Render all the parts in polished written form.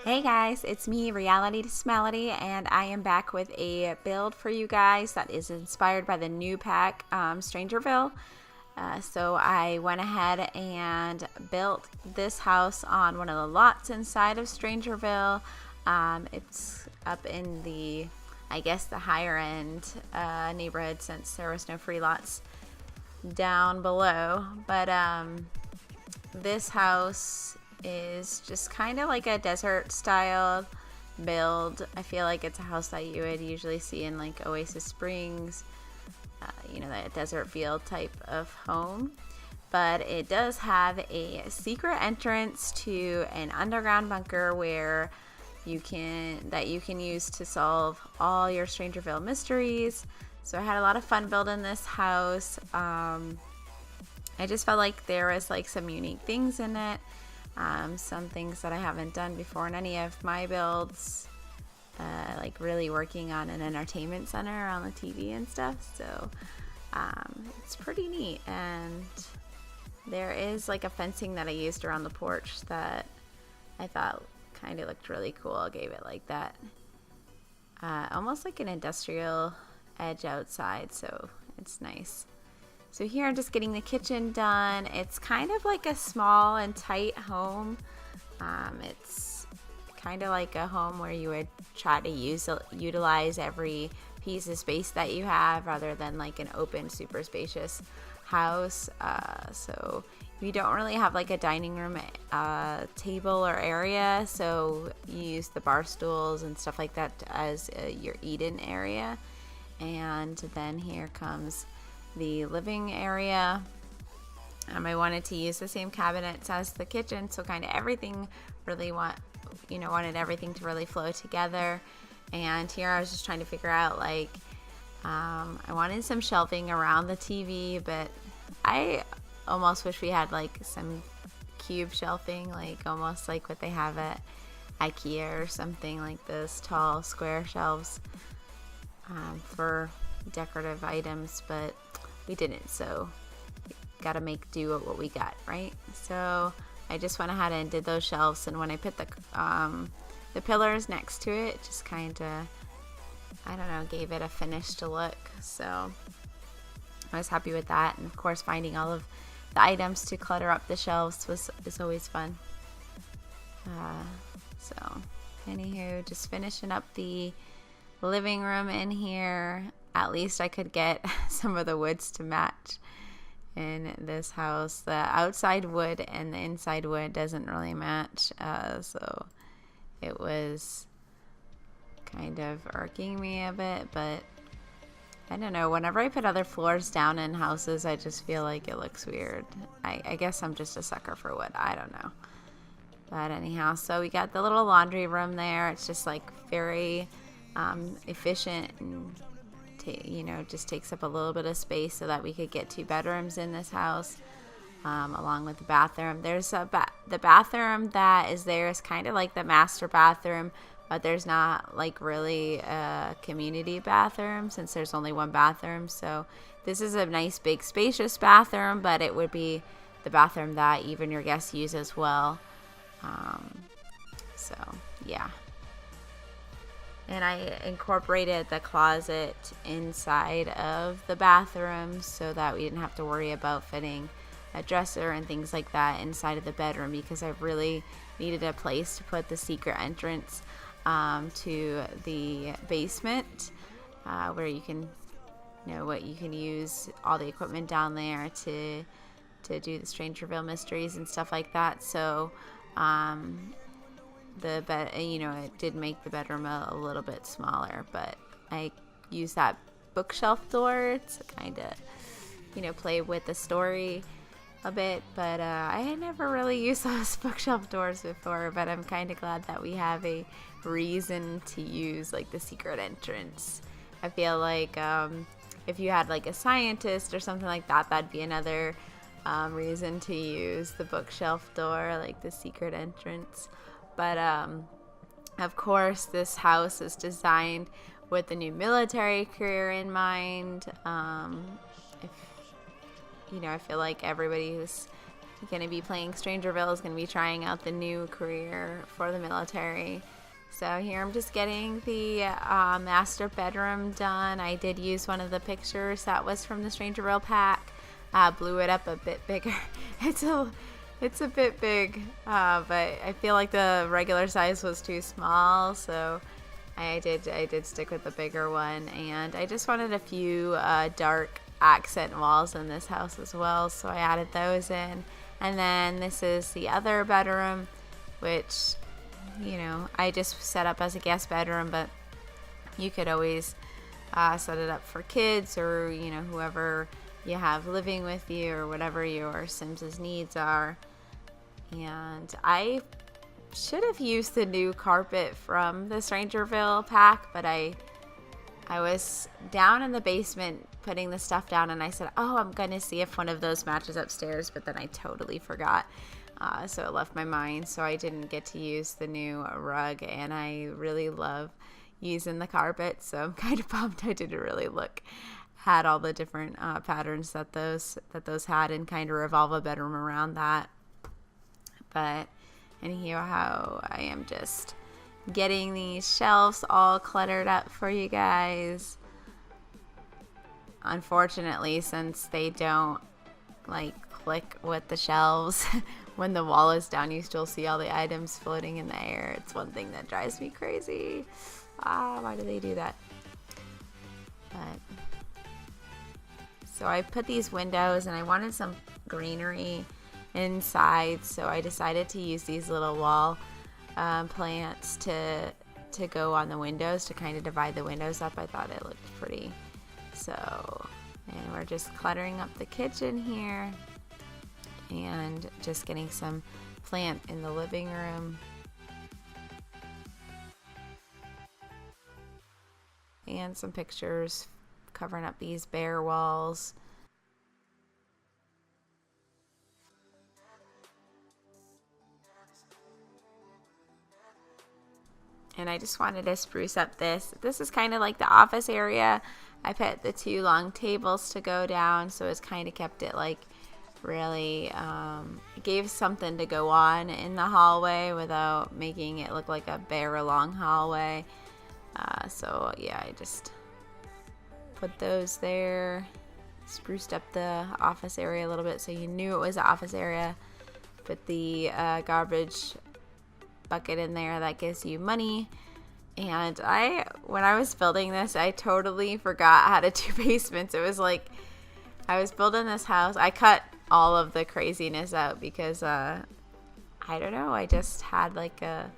Hey guys, it's me, Reality to Smelody, and I am back with a build for you guys that is inspired by the new pack, Strangerville. So I went ahead and built this house on one of the lots inside of Strangerville. It's up in the, I guess, the higher end neighborhood since there was no free lots down below. But this house is just kind of like a desert style build. I feel like it's a house that you would usually see in like Oasis Springs, that desert field type of home. But it does have a secret entrance to an underground bunker where you can use to solve all your Strangerville mysteries. So I had a lot of fun building this house. I just felt like there was like some unique things in it. Some things that I haven't done before in any of my builds, like really working on an entertainment center on the TV and stuff. So it's pretty neat. And there is like a fencing that I used around the porch that I thought kind of looked really cool. I gave it like that, almost like an industrial edge outside. So it's nice. So here I'm just getting the kitchen done. It's kind of like a small and tight home. It's kind of like a home where you would try to utilize every piece of space that you have rather than like an open, super spacious house. So you don't really have like a dining room table or area. So you use the bar stools and stuff like that as your eat-in area. And then here comes the living area. I wanted to use the same cabinets as the kitchen, so kind of everything really wanted everything to really flow together. And here I was just trying to figure out like I wanted some shelving around the TV, but I almost wish we had like some cube shelving, like almost like what they have at IKEA or something, like those tall square shelves for decorative items, but we didn't, so gotta make do with what we got, right? So I just went ahead and did those shelves, and when I put the pillars next to it, just kind of, I don't know, gave it a finished look. So I was happy with that, and of course finding all of the items to clutter up the shelves is always fun. So anywho, just finishing up the living room in here. At least I could get some of the woods to match in this house. The outside wood and the inside wood doesn't really match, so it was kind of irking me a bit, but I don't know. Whenever I put other floors down in houses, I just feel like it looks weird. I guess I'm just a sucker for wood. I don't know. But anyhow, so we got the little laundry room there. It's just like very efficient and just takes up a little bit of space so that we could get 2 bedrooms in this house, along with the bathroom. There's the bathroom that is there is kind of like the master bathroom, but there's not like really a community bathroom since there's only one bathroom. So this is a nice big spacious bathroom, but it would be the bathroom that even your guests use as well. So yeah. And I incorporated the closet inside of the bathroom so that we didn't have to worry about fitting a dresser and things like that inside of the bedroom, because I really needed a place to put the secret entrance to the basement, where you can, you can use all the equipment down there to do the Strangerville mysteries and stuff like that. So the bed, it did make the bedroom a little bit smaller, but I used that bookshelf door to kind of, play with the story a bit. But I had never really used those bookshelf doors before, but I'm kind of glad that we have a reason to use like the secret entrance. I feel like if you had like a scientist or something like that, that'd be another reason to use the bookshelf door, like the secret entrance. But of course, this house is designed with the new military career in mind. I feel like everybody who's going to be playing Strangerville, is going to be trying out the new career for the military. So here I'm just getting the master bedroom done. I did use one of the pictures that was from the Strangerville pack. Blew it up a bit bigger. It's a bit big, but I feel like the regular size was too small, so I did stick with the bigger one. And I just wanted a few dark accent walls in this house as well, so I added those in. And then this is the other bedroom, which, you know, I just set up as a guest bedroom, but you could always set it up for kids or, you know, whoever you have living with you or whatever your Sims' needs are. And I should have used the new carpet from the Strangerville pack, but I was down in the basement putting the stuff down, and I said, oh, I'm gonna see if one of those matches upstairs, but then I totally forgot. So it left my mind, so I didn't get to use the new rug, and I really love using the carpet, so I'm kind of bummed I didn't really look at all the different patterns that those had and kind of revolve a bedroom around that. But anyhow, I am just getting these shelves all cluttered up for you guys. Unfortunately, since they don't like click with the shelves, when the wall is down, you still see all the items floating in the air. It's one thing that drives me crazy. Why do they do that? But so I put these windows, and I wanted some greenery inside, so I decided to use these little wall plants to go on the windows to kind of divide the windows up. I thought it looked pretty. So, and we're just cluttering up the kitchen here and just getting some plant in the living room. And some pictures covering up these bare walls. And I just wanted to spruce up this. This is kind of like the office area. I put the 2 long tables to go down, so it's kind of kept it like really, it gave something to go on in the hallway without making it look like a bare long hallway. So yeah, I just put those there, spruced up the office area a little bit so you knew it was the office area. Put the garbage bucket in there that gives you money. And when I was building this, I totally forgot how to do basements. It was like I was building this house. I cut all of the craziness out because I don't know, I just had like a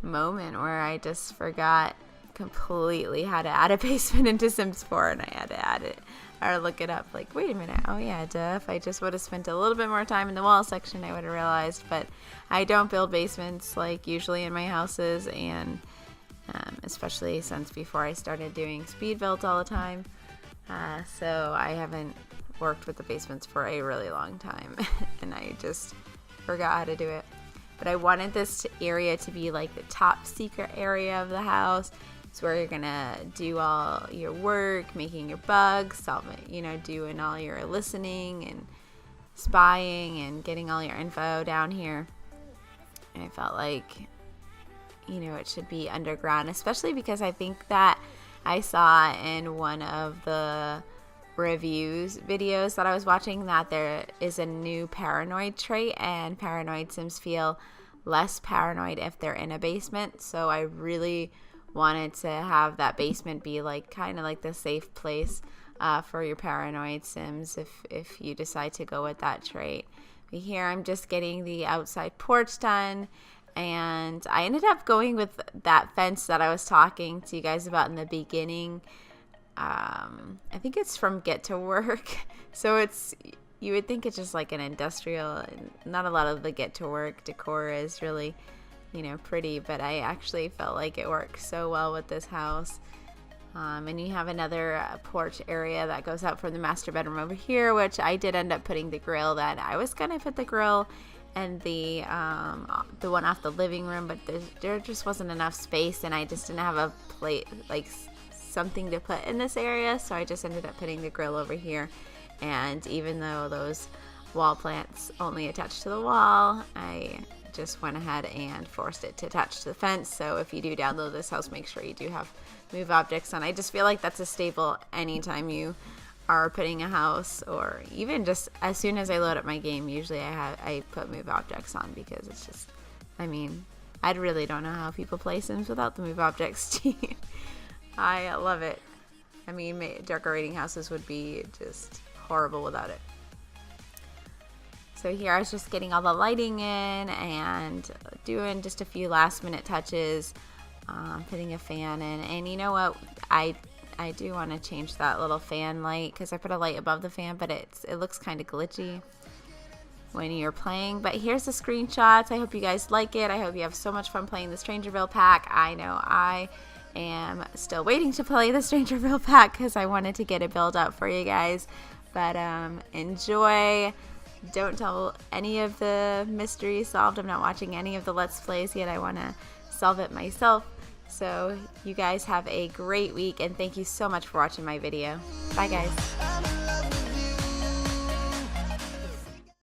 moment where I just forgot completely how to add a basement into Sims 4, and I had to add it or look it up like, wait a minute, oh yeah, duh, if I just would have spent a little bit more time in the wall section, I would have realized. But I don't build basements like usually in my houses, and especially since before I started doing speed builds all the time, so I haven't worked with the basements for a really long time and I just forgot how to do it. But I wanted this area to be like the top secret area of the house. It's where you're gonna do all your work, making your bugs, doing all your listening and spying and getting all your info down here. And I felt like, it should be underground, especially because I think that I saw in one of the reviews videos that I was watching that there is a new paranoid trait, and paranoid Sims feel less paranoid if they're in a basement. So I really wanted to have that basement be like kind of like the safe place for your paranoid Sims if you decide to go with that trait. But here I'm just getting the outside porch done, and I ended up going with that fence that I was talking to you guys about in the beginning. I think it's from Get to Work. So you would think it's just like an industrial, and not a lot of the Get to Work decor is really, pretty, but I actually felt like it worked so well with this house. And you have another porch area that goes out from the master bedroom over here, which I did end up putting the grill. That I was gonna put the grill and the one off the living room, but there just wasn't enough space, and I just didn't have a plate, like something to put in this area, so I just ended up putting the grill over here. And even though those wall plants only attach to the wall, I just went ahead and forced it to attach to the fence. So if you do download this house, make sure you do have move objects on. I just feel like that's a staple anytime you are putting a house, or even just as soon as I load up my game, usually I put move objects on, because it's just, I mean, I really don't know how people play Sims without the move objects. I love it. I mean, decorating houses would be just horrible without it. So here I was just getting all the lighting in and doing just a few last minute touches, putting a fan in. And you know what, I do want to change that little fan light, because I put a light above the fan, but it looks kind of glitchy when you're playing. But here's the screenshots. I hope you guys like it. I hope you have so much fun playing the Strangerville pack. I know I am still waiting to play the Strangerville pack because I wanted to get a build up for you guys. But enjoy. Don't tell any of the mysteries solved. I'm not watching any of the Let's Plays yet. I want to solve it myself. So you guys have a great week, and thank you so much for watching my video. Bye guys.